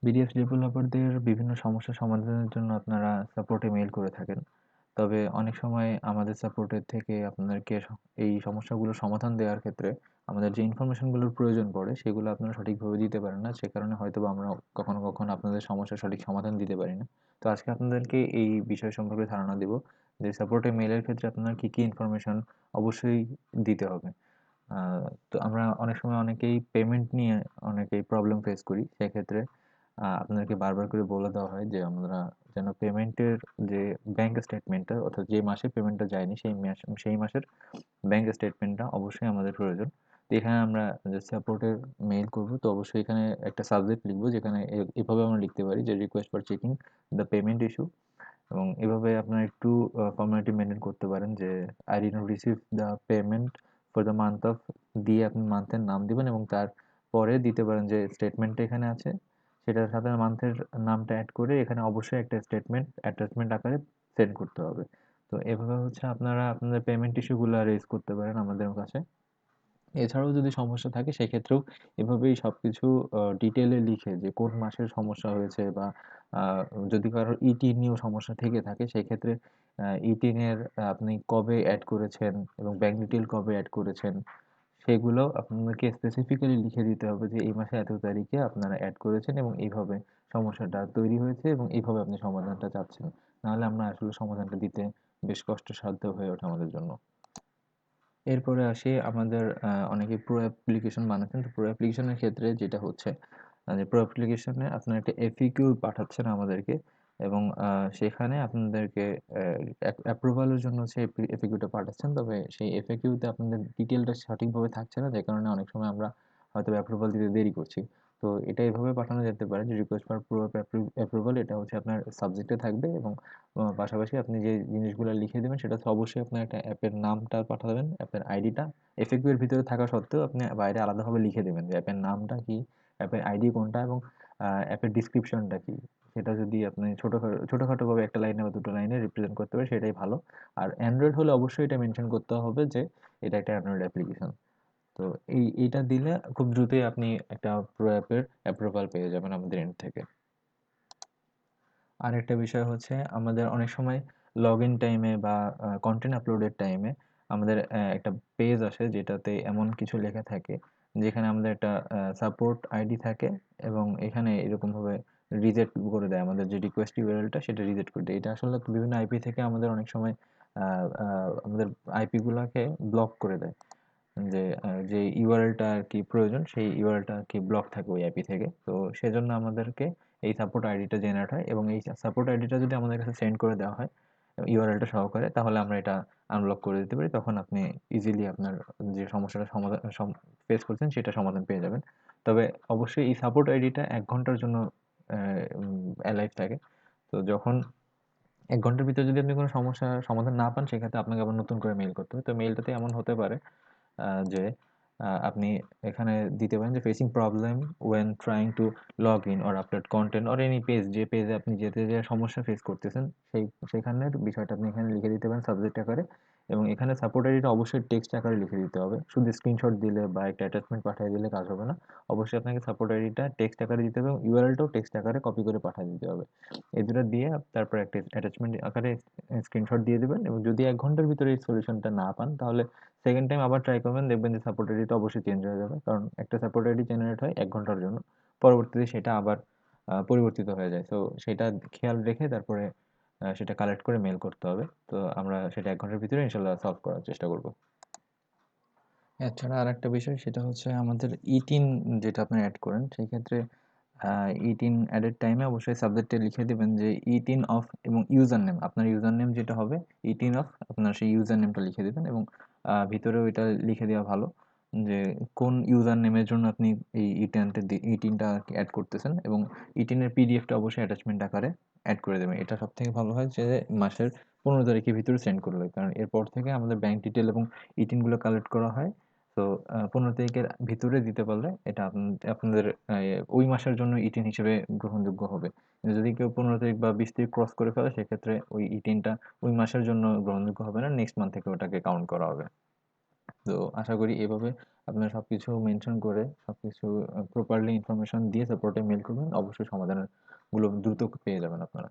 BDF ডেভেলপারদের বিভিন্ন সমস্যা সমাধানের জন্য আপনারা সাপোর্টে মেইল করে থাকেন। তবে অনেক সময় আমাদের সাপোর্টের থেকে আপনাদেরকে এই সমস্যাগুলোর সমাধান দেওয়ার ক্ষেত্রে আমাদের যে ইনফরমেশনগুলোর প্রয়োজন পড়ে সেগুলো আপনারা সঠিকভাবে দিতে পারেন না। সে কারণে হয়তোবা আমরা কখনো আপনাদের সমস্যার সঠিক সমাধান দিতে পারি না। তো আজকে আপনাদেরকে এই বিষয় সম্পর্কে ধারণা দিব যে সাপোর্টে মেইলের ক্ষেত্রে আপনার কি ইনফরমেশন অবশ্যই দিতে হবে। আ তো আমরা অনেক সময় অনেকেই পেমেন্ট নিয়ে অনেকেই প্রবলেম ফেস করি। সেক্ষেত্রে আপনাদেরকে বারবার করে বলে দেওয়া হয় যে আমরা যেন পেমেন্টের যে ব্যাংক স্টেটমেন্টটা অর্থাৎ যে মাসে পেমেন্টটা যায়নি সেই মাসের ব্যাংক স্টেটমেন্টটা অবশ্যই আমাদের প্রয়োজন। তো এখানে আমরা যে সাপোর্টের মেইল করব তো অবশ্যই এখানে একটা সাবজেক্ট লিখব যেখানে এভাবে আমরা লিখতে পারি যে request for checking the payment issue এবং এভাবে আপনারা একটু ফর্মালিটি মেইনটেইন করতে পারেন যে I did not receive the payment for the month of দিয়ে আপনি মান্থের নাম দিবেন এবং তারপরে দিতে পারেন যে স্টেটমেন্টটা এখানে আছে সেটার সাথে মান্থের নামটা এড করে এখানে অবশ্যই একটা স্টেটমেন্ট অ্যাটাচমেন্ট আকারে সেন্ড করতে হবে। তো এভাবে হচ্ছে আপনারা আপনাদের পেমেন্ট ইস্যুগুলা রেইজ করতে পারেন আমাদের কাছে। এছাড়াও যদি সমস্যা থাকে সেক্ষেত্রেও এভাবেই সবকিছু ডিটেইলে লিখে যে কোন মাসের সমস্যা হয়েছে বা আ যদি কারোর ইটিন নিয়েও সমস্যা থেকে থাকে সেক্ষেত্রে ইটিন এর আপনি কবে এড করেছেন এবং ব্যাংক ডিটেইল কবে এড করেছেন সেগুলো আপনাকে স্পেসিফিক্যালি লিখে দিতে হবে যে এই মাসে এত তারিখে আপনারা এড করেছেন এবং এইভাবে সমস্যাটা তৈরি হয়েছে এবং এইভাবে আপনি সমাধানটা চাচ্ছেন। নাহলে আমরা আসলে সমাধানটা দিতে বেশ কষ্টসাধ্য হয়ে ওঠে আমাদের জন্য। এরপরে আসি আমাদের অনেকে প্রো অ্যাপ্লিকেশন বানাচ্ছেন। তো প্রো অ্যাপ্লিকেশনের ক্ষেত্রে যেটা হচ্ছে যে প্রো অ্যাপ্লিকেশনে আপনারা একটা FAQ পাঠাচ্ছেন আমাদেরকে এবং সেখানে আপনাদেরকে অ্যাপ্রুভালের জন্য হচ্ছে FAQ টা পাঠাচ্ছেন। তবে সেই FAQ তে আপনাদের ডিটেইলটা সঠিকভাবে থাকছে না। যে কারণে অনেক সময় আমরা হয়তো অ্যাপ্রুভাল দিতে দেরি করছি। তো এটা এভাবে পাঠানো যেতে পারে যে রিকোয়েস্ট ফর প্রো অ্যাপ্রুভাল এটা হচ্ছে আপনার সাবজেক্টে থাকবে এবং পাশাপাশি আপনি যে জিনিসগুলো লিখে দিবেন সেটা হচ্ছে অবশ্যই আপনার একটা অ্যাপের নামটা পাঠাবেন, অ্যাপের আইডিটা। এফএকিউ এর ভিতরে থাকা সত্ত্বেও আপনি বাইরে আলাদাভাবে লিখে দিবেন যে অ্যাপের নামটা কি, অ্যাপের আইডি কোনটা এবং অ্যাপের ডেসক্রিপশনটা কি। সেটা যদি আপনি ছোটখাটোভাবে ১ টা লাইনে বা ২ টো লাইনে রিপ্রেজেন্ট করতে পারেন সেটাই ভালো। আর অ্যান্ড্রয়েড হলে অবশ্যই এটা মেনশন করতে হবে যে এটা একটা অ্যান্ড্রয়েড অ্যাপ্লিকেশন। তো এইটা দিলে খুব দ্রুতই আপনি একটা প্রো অ্যাপের অ্যাপ্রুভাল পেয়ে যাবেন আমাদের এন্ড থেকে। আরেকটা বিষয় হচ্ছে আমাদের অনেক সময় লগইন টাইমে বা কনটেন্ট আপলোডের টাইমে আমাদের একটা পেজ আসে যেটাতে এমন কিছু লেখা থাকে যেখানে আমাদের একটা সাপোর্ট আইডি থাকে এবং এখানে এরকমভাবে রিজেক্ট করে দেয় আমাদের যে রিকোয়েস্ট ইউআরএলটা সেটা রিজেক্ট করে দেয়। এটা আসলে বিভিন্ন আইপি থেকে আমাদের অনেক সময় আমাদের আইপি গুলাকে ব্লক করে দেয়। যে ইউআরএলটা আরকি প্রয়োজন সেই ইউআরএলটা আরকি ব্লক থাকে ওই আইপি থেকে। তো সেজন্য আমাদেরকে এই সাপোর্ট আইডিটা জেনারেট হয় এবং এই সাপোর্ট আইডিটা যদি আমাদের কাছে সেন্ড করে দেওয়া হয় ইউআরএলটা সহকারে তাহলে আমরা এটা আনব্লক করে দিতে পারি। তখন আপনি ইজিলি আপনার যে সমস্যাটা ফেস করছেন সেটা সমাধান পেয়ে যাবেন। তবে অবশ্যই এই সাপোর্ট আইডিটা ১ ঘন্টার জন্য এলাইভ থাকে। তো যখন ১ ঘন্টার ভিতরে যদি আপনি কোনো সমস্যার সমাধান না পান সেক্ষেত্রে আপনাকে আবার নতুন করে মেইল করতে হবে। তো মেইলটাতে এমন হতে পারে যে আপনি এখানে দিতে পারেন যে facing problem when trying to log in or upload content or any page যে পেজে আপনি যে সমস্যা ফেস করতেছেন সেখানের বিষয়টা আপনি এখানে লিখে দিতে পারেন সাবজেক্ট আকারে এবং এখানে সাপোর্ট আইডিটা অবশ্যই টেক্সট আকারে লিখে দিতে হবে। শুধু স্ক্রিনশট দিলে বা একটা অ্যাটাচমেন্ট পাঠিয়ে দিলে কাজ হবে না। অবশ্যই আপনাকে সাপোর্ট আইডিটা টেক্সট আকারে দিতে হবে এবং ইউআরএলটাও টেক্সট আকারে কপি করে পাঠিয়ে দিতে হবে। এই দুটো দিয়ে তারপর একটা অ্যাটাচমেন্ট আকারে স্ক্রিনশট দিয়ে দিবেন এবং যদি ১ ঘন্টার ভিতরে এই সলিউশনটা না পান তাহলে সেকেন্ড টাইম আবার ট্রাই করবেন দেখবেন যে সাপোর্ট আইডিটা অবশ্যই চেঞ্জ হয়ে যাবে। কারণ একটা সাপোর্ট আইডি জেনারেট হয় ১ ঘন্টার জন্য। পরবর্তীতে সেটা আবার পরিবর্তিত হয়ে যায়। সো সেটা খেয়াল রেখে তারপরে সেটা কালেক্ট করে মেইল করতে হবে। তো আমরা সেটা ১ ঘন্টার ভিতরে ইনশাআল্লাহ সলভ করার চেষ্টা করব। এছাড়া আরেকটা বিষয় সেটা হচ্ছে আমাদের ইটিন যেটা আপনি এড করেন সেই ক্ষেত্রে ইটিন এডের টাইমে অবশ্যই সাবজেক্টে লিখে দিবেন যে ইটিন অফ এবং ইউজার নেম আপনার ইউজার নেম যেটা হবে ইটিন অফ আপনার সেই ইউজার নেমটা লিখে দিবেন এবং ভিতরেও এটা লিখে দেওয়া ভালো যে কোন ইউজার নেমের জন্য আপনি এই ইটিনটা অ্যাড করতেছেন এবং ইটিনের পিডিএফটা অবশ্যই অ্যাটাচমেন্ট আকারে অ্যাড করে দেবেন। এটা সবথেকে ভালো হয় যে মাসের ১৫ তারিখের ভিতরে সেন্ড করলে। কারণ এরপর থেকে আমাদের ব্যাংক ডিটেইল এবং ইটিনগুলো কালেক্ট করা হয়। তো ১৫ তারিখের ভিতরে দিতে পারলে এটা আপনাদের ওই মাসের জন্য ইটিন হিসেবে গ্রহণযোগ্য হবে। কিন্তু যদি কেউ ১৫ তারিখ বা ২০ তারিখ ক্রস করে ফেলে সেক্ষেত্রে ওই ইটিনটা ওই মাসের জন্য গ্রহণযোগ্য হবে না। নেক্সট মান্থ থেকে ওটাকে কাউন্ট করা হবে। তো আশা করি এভাবে আপনারা সবকিছু মেনশন করে সবকিছু প্রপারলি ইনফরমেশন দিয়ে সাপোর্টে মেইল করবেন। অবশ্যই সমাধানের গুলো দ্রুত পেয়ে যাবেন আপনারা।